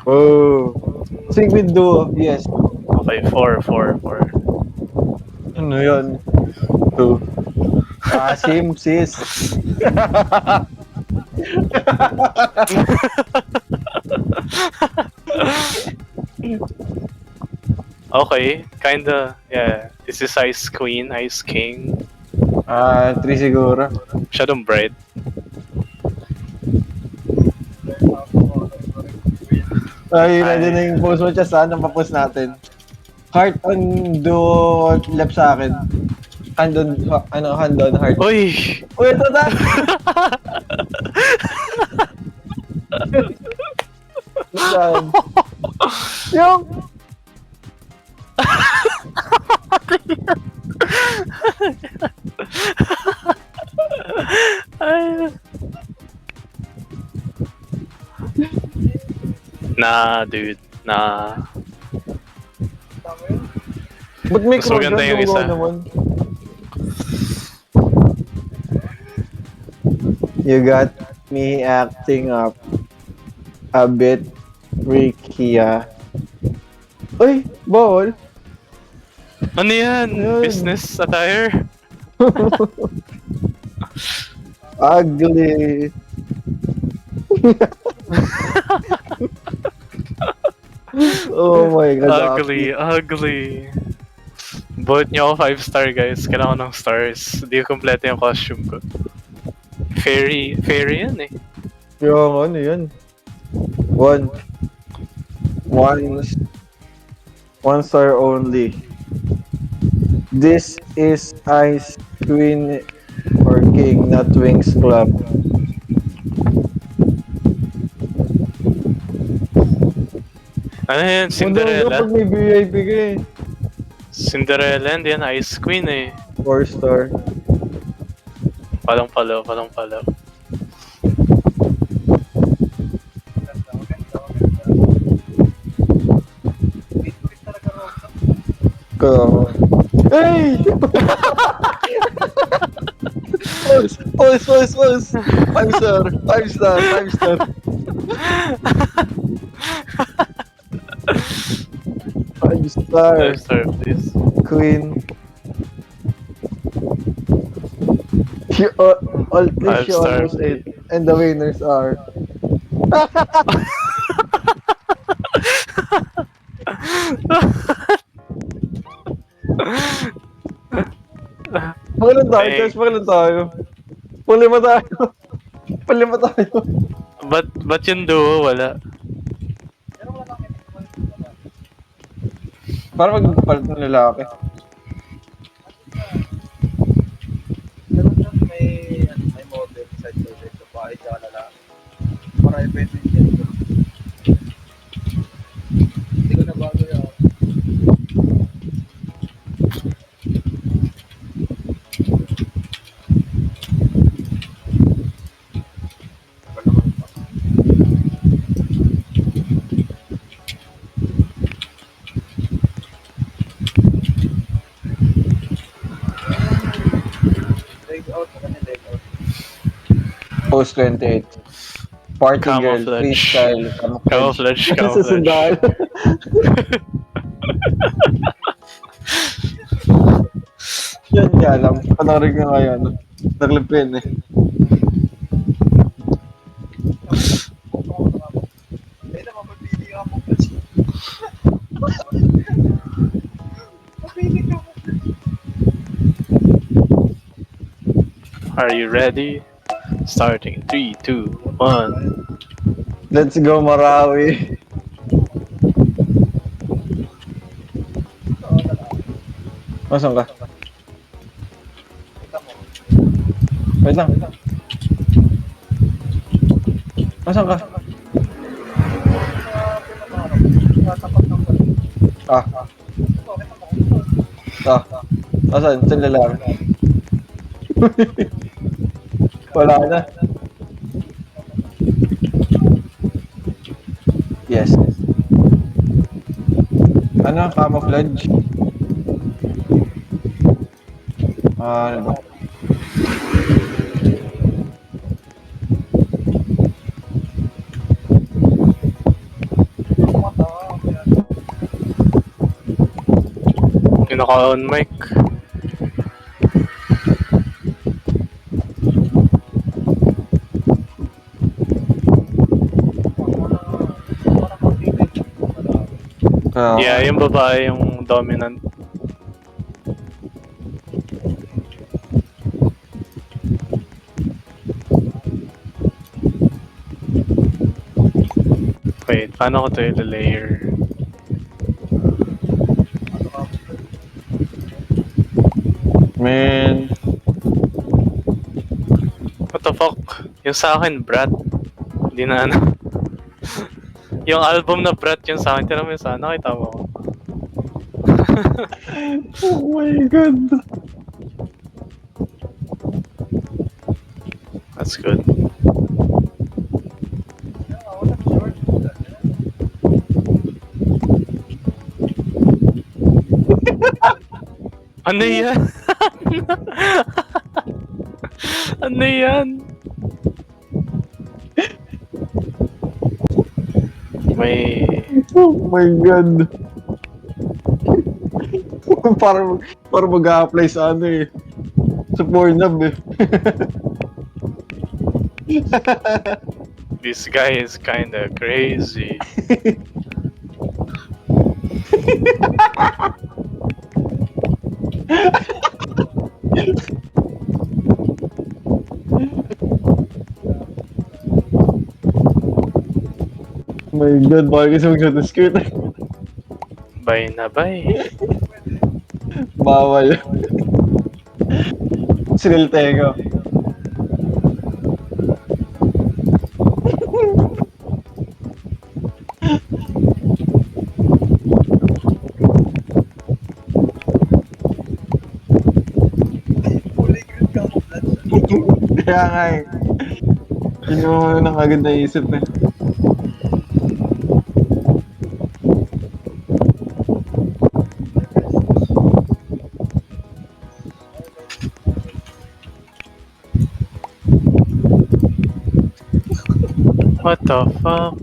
Oh. Sync with duo, yes. Okay, 4. Ano yun? Two. Ah, sim, sis. Okay, kinda, yeah. This is Ice Queen, Ice King. Ah, three siguro. Masyadong bright. Ay, ready na Ay. yung post mo, Chas, ha? Anong pa-post natin? Heart on duo left sa akin. Hand on heart. Uy! Uy, ito na! Saan? Yung... Ay. Nah, dude. Nah. Ba't may Mas crowd maganda yung duo isa. naman? You got me acting up a bit freaky, ah. Uy, bawal. Ano yan? Yun. Business attire? Ugly. Oh my God. Ugly. Vote nyo ako 5 star guys. Kailangan ko ng stars. Hindi ko kompleto yung costume ko. Fairy yan eh. Yung ano yun? One. One. One star only. This is Ice Queen or King, not Wings Club. Ano yan? Wala Cinderella? pag may VIP ka eh. Cinderella, hindi yan Ice Queen eh. 4 star. Palang palo. Ko. Hey! Pause. 5 star. 5 star. 5 star. 5 star. 5 star please. Queen. She, all Five she star, almost ate. And the winners are... Pangalan tayo, Hey. guys. Pangalan tayo. Panglima tayo. Panglima tayo. Ba't yung duo wala? Para magpapalit ng lalaki. May model sa bahay tsaka lalaki. Para pwede yan. Hindi ko na bago yun. Leg out, leg out. Post 28. Party girl, Camouflage. freestyle, Camouflage. Susundaan. Yan nga alam. Panorin ko ngayon. Naglipin eh. Ay, naman, mapili ka mo kasi. Mapili ka mo. Are you ready? Starting 3, 2, 1. Let's go, Marawi. Masan ka? Wait lang. Masan ka? Ah. Ah. Asan? Saan lalaki? Wala na. Yes. Ano? Camouflage? Ano ba? Naka-on mic. Parang mag-feeling. Yeah, yung babae yung dominant. Wait, paano ko to i-layer? Man. What the fuck? Yung sa akin, Brat. Hindi na ano. Yung album na Brat yung sa akin. Tira mo yung sa nakita mo. Oh my god. That's good. Ano yan? Ano yan? May... Oh my god. para mag-a-apply sa ano eh. Sa Pornhub eh. This guy is kinda crazy. Oh my god, bakit kasi mag-shot ng skirt? Bye na bye. Bawal. Sinil Tego. Fully green camouflage. Kaya nga eh. Yun yung nakagad naisip eh. What the fuck?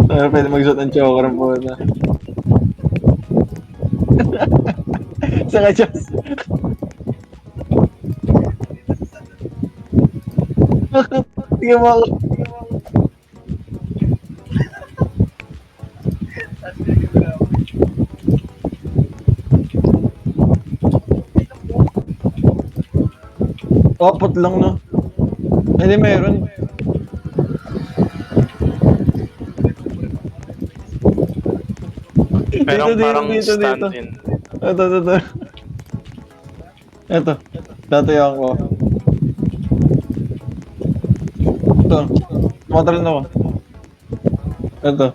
Ano, pwede mag-shot ng choker po na. Saka Diyos. Tingnan mo ako. Apat lang no. Hindi meron. Merong Dito, parang dito, dito. stand-in. Ito. Ito. Tatayan ko. Ito. Tumatalon ako. Ito.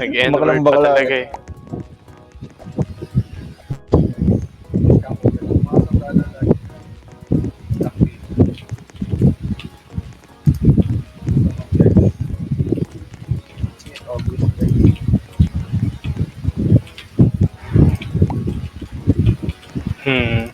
Nag-end word Bakalang pa bakla. talaga eh. Hmm.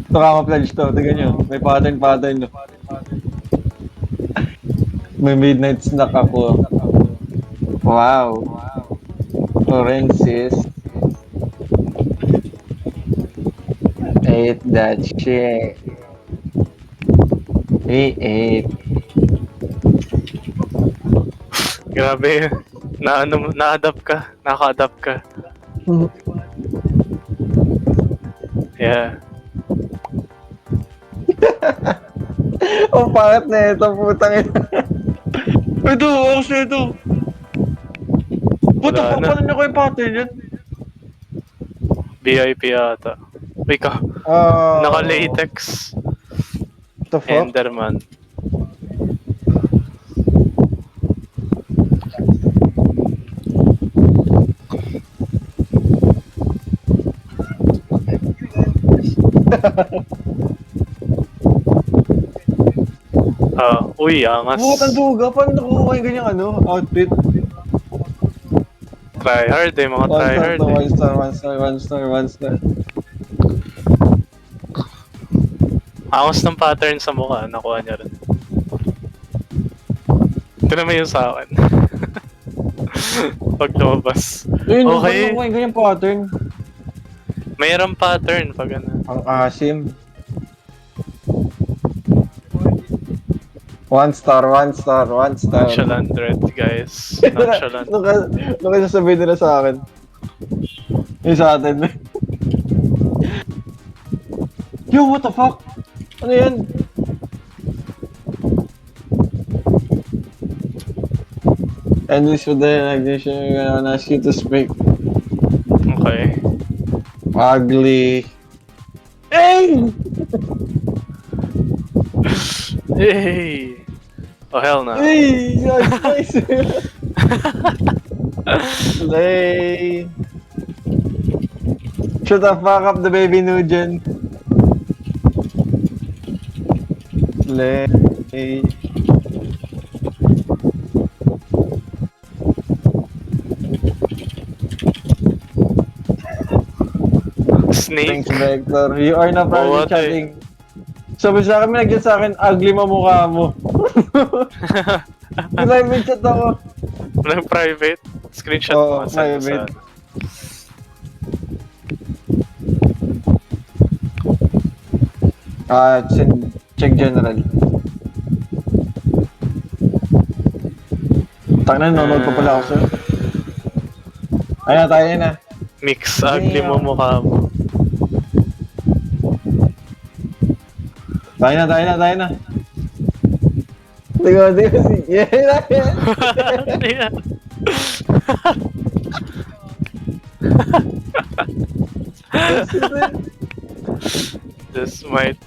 Ito camouflage to. Tignan nyo. May pattern no. May midnight snack ako. Wow. Oranges. Ate that shit. We ate. Grabe. Na-adapt ka. Naka-adapt ka. Yeah. Ang pangat na ito, putang ina. Ito, actually ito. Puta, Wala na. paano nyo kayo pattern yun? VIP ata. Uy ka. Naka-latex. The fuck? Enderman. Uy, angas. Buhat ang duga. Paano nakuha yung ganyang outfit? Try hard eh, mga One try star hard to, eh. one star, one star, one star, one star. Angas ng pattern sa mukha, nakuha niya rin. Ito naman yung sa akin. Pag lumabas. Yun, Okay. paano nakuha yung ganyang pattern? Mayroong pattern pag ano. Ang asim. One star, one star, one star. Nonchalant red, guys. Nonchalant. Nung sasabihin nila sa akin. Yung sa atin. Yo, what the fuck? Ano yan? And this with the ignition, you're gonna ask you to speak. Okay. Ugly. Hey! Hey! Oh, hell no. Hey! Nice! Slay! Shut the fuck up the baby Nugent. Slay! Snake. Thanks, Vector. You are not probably What chatting. Sabi sa akin, may nag-chat sa akin, ugly mamukha mo. Private chat ako. Walang private. Screenshot Oo, mo. Send mo sa private. ano. Check general. Tangina, nanonood pa pala ako sa'yo. Ayun na, tayo na. Mix, ugly mo Damn. mukha mo. Tayo na. Tigo, si... Yeah, Ano yan? This might...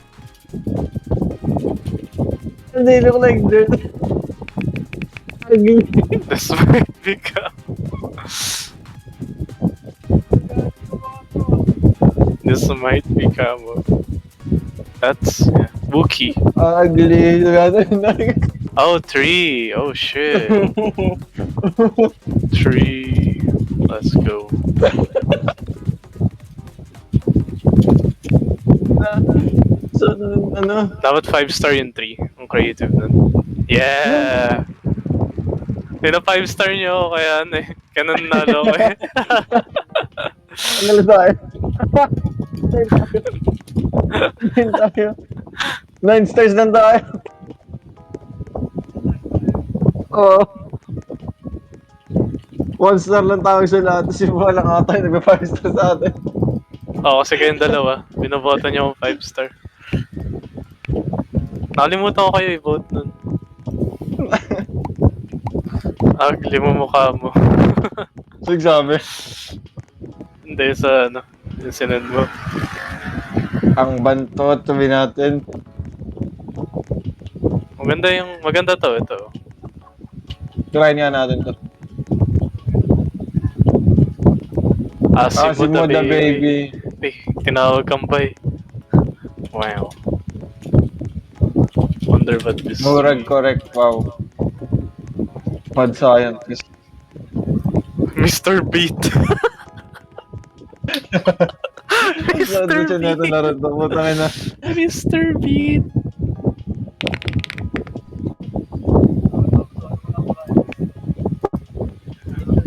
They look like dirt. Ugly. This might become... This might become... That's... Yeah. Wookie. Ugly. Oh, 3. Oh, shit. 3. Let's go. So, ano? Dapat 5-star yung 3. Ang creative nun. Yeah! Yun na 5-star nyo, kaya ano eh. Kaya nanalo ko eh. Ano tayo? 9 stars lang tayo. Oo. 1 star lang tayo sa lahat. Tapos yung mga lang ata yung nagpa 5 star sa atin. Oo, kasi kayong dalawa. Binoboto nyo akong 5-star. Nakalimutan ko kayo i-vote nun. Ugly mo mukha mo. So, sabi, Hindi sa ano, yung sinend mo. ang bantot sabi natin. Maganda to, ito. Try nga natin to. Asim mo the baby. Eh, tinawag kang bay. Wow. Wonder what this Murag correct, wow. Mad scientist. Mr. Beat. Mr. Mr. Beat. Beat. Mr. Beat.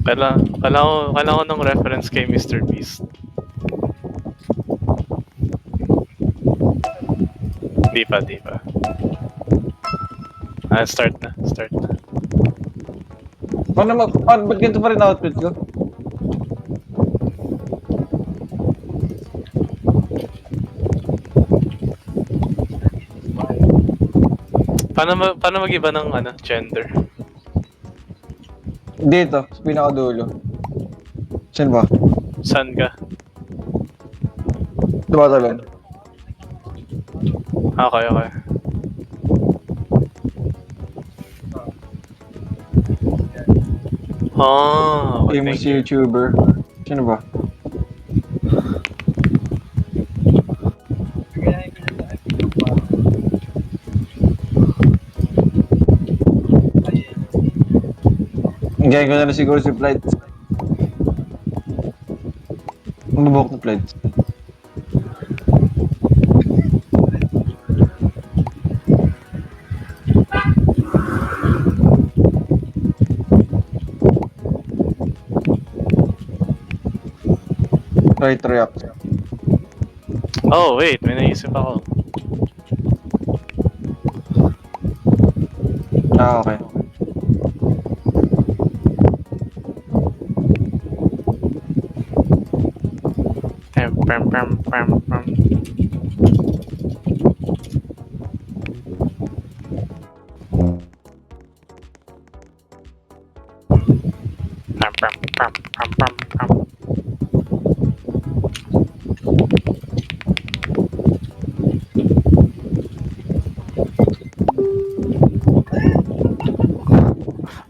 Kailangan ko ng reference kay Mr. Beast. Di pa. Start na. Ba't ganito pa rin outfit ko? Paano mag-iba ng gender? Dito, sa pinakadulo. Saan ba? Saan ka? Tumatalon. Okay. Oh, Famous thank you. YouTuber. Sino ba? Bigay ko na lang siguro si flight. Mababok na flight. Right react. Oh, wait. May naisip ako. Ah, okay. Pam, pam, pam, pam, pam. Pam, pam, pam, pam, pam, pam.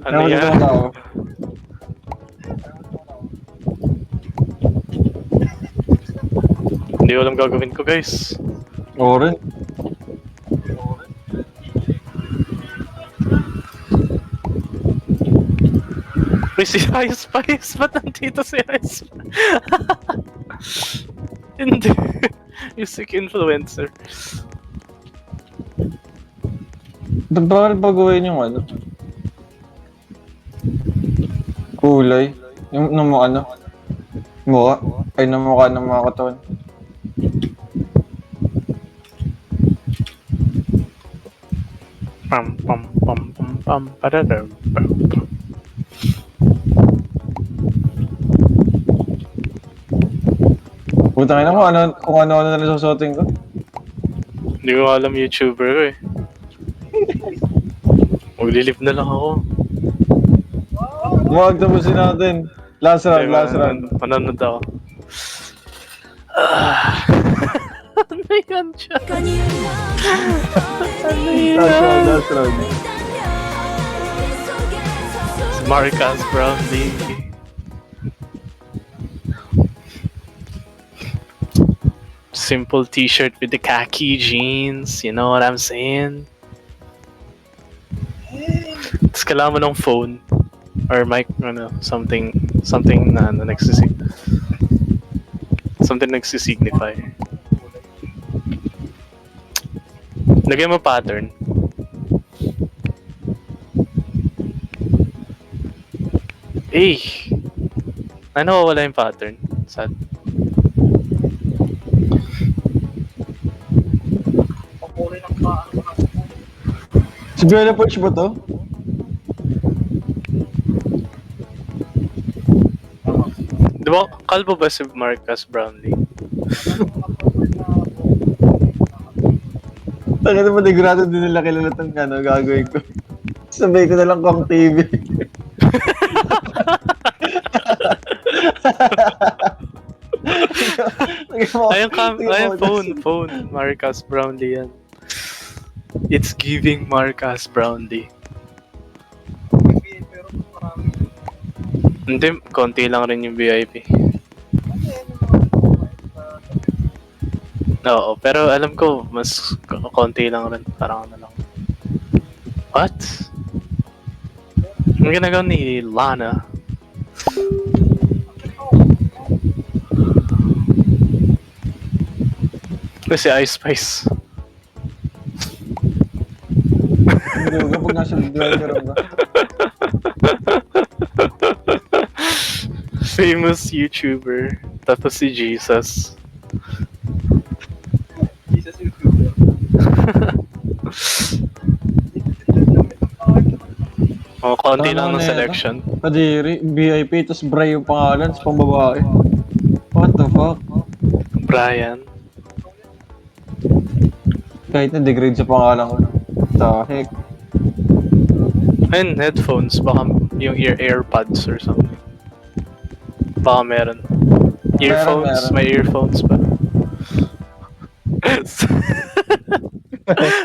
Ano Ewan ko yan? sa tao. Hindi ko alam gagawin ko, guys. Oo rin. Uy, si Ice Spice! Ba't nandito si Ice Spice? Hindi. Music influencer. Ba't bawal baguhin yung ano? Kulay. Yung ng mga ano? Mukha. Ay, ng mukha ng mga katawan. Pam, pam, pam, pam, pam, padadam, pam, pam. Putang ina kung ano na lang susuotin ko. Hindi ko alam YouTuber ko eh. Maglilip na lang ako. Huwag tapusin natin. Last round, last round. Manonood ako. Ano yan siya? Last round, last round. Marcus Brownlee. Simple t-shirt with the khaki jeans, you know what I'm saying? Tapos kailangan mo ng phone or mic, something na nagsisignify. Lagyan mo pattern. Eh! Ano wala yung pattern? Sad. Si Bella Poach ba to? Di ba, kalbo ba si Marcus Brownlee? Tangin na panigurado din nila kilala itong gagawin ko. Sabay ko na lang Kong TV. Ayun, phone. Marcus Brownlee yan. It's giving Marcus Brownlee. Hindi, konti lang rin yung VIP. Oo, pero alam ko, mas konti lang rin. Parang ano lang. What? Ang ginagawa ni Lana. Kasi Ice Spice. Hindi ko kapag nasa driver ba? Famous YouTuber. Tapos si Jesus. Jesus YouTuber. Oh, konti Ano lang ng na yan, selection. Kadiri, VIP, tapos Bray yung pangalan, sa pambabae. What the fuck? Brian. Kahit na-degrade sa pangalan ko. The heck? Ayun, headphones. Baka yung AirPods or something. Baka meron. Earphones? Meron. May earphones ba?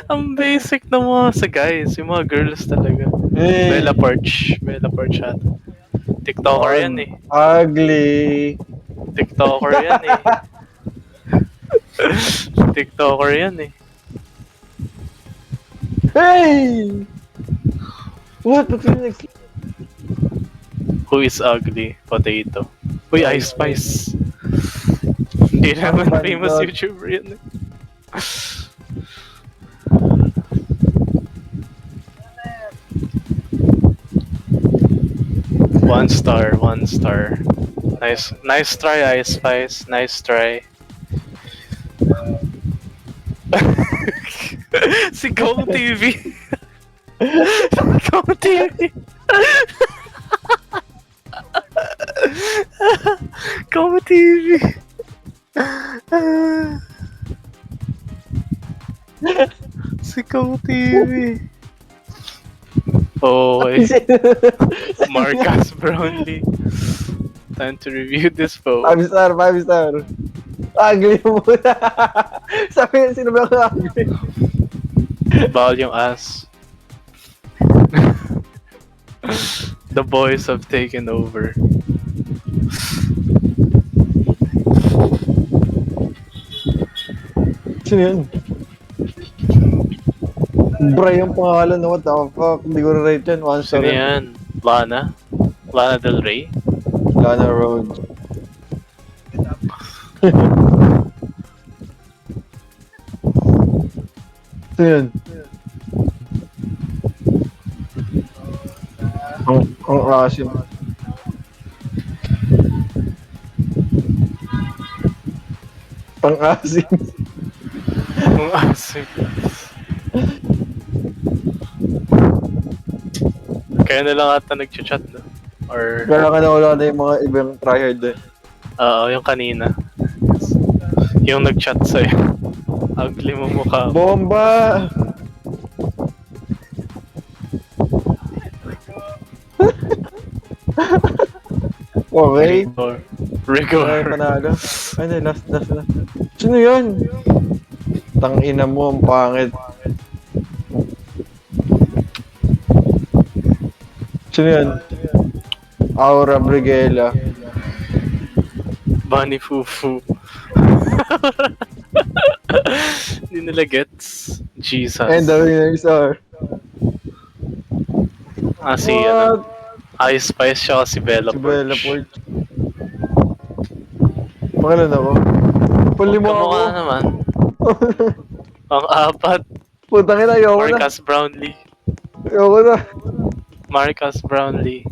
Ang basic na mga sa guys. Yung mga girls talaga. Hey. Bella Porch hat. TikToker yan eh. Ugly. TikToker yan eh. TikToker yan eh. Hey! What the fuck? Who is ugly? Potato. Uy, Ice Spice. Hindi naman Bandot. famous YouTuber yun. Eh. One star, 1 star. Nice try, Ice Spice. Nice try. Si Kong TV. Kong TV. Kong TV. Si Kong TV. Okay. Marcus Brownlee. Time to review this phone. 5 star, 5 star. Ugly mo muna. Sabi niya, sino ba ang ugly? Bawal yung ass. The boys have taken over. Sino yun? Bray yung pangalan na what the fuck. Hindi ko rate yan. 1 star. Sino yan? Lana? Lana Del Rey? Lana Rhodes. Sino yun? Ang asim. Ang asim. Ang asim. Kaya na lang ata nag-chat, no? Or, Kaya ka na wala na yung mga ibang tryhard eh. yung kanina. Yung nag-chat sa'yo. Ugly mo mukha. Bomba! Okay. Rigor. Ay, Rigor. panalo. Ay, hindi, last. Sino yun? Tangina mo, ang pangit. Sino yun? Aura Brigela. Bunny Fufu. Hindi nila gets. Jesus. And the winners are... Si ano, Ice Spice siya si Bella Si Bella Porch. Porch. Pangalan ako. Palima ako. Kamukha naman. Ang apat. Putang ina, ayoko na. Marcus Brownlee. Ayoko na. Marcus Brownlee.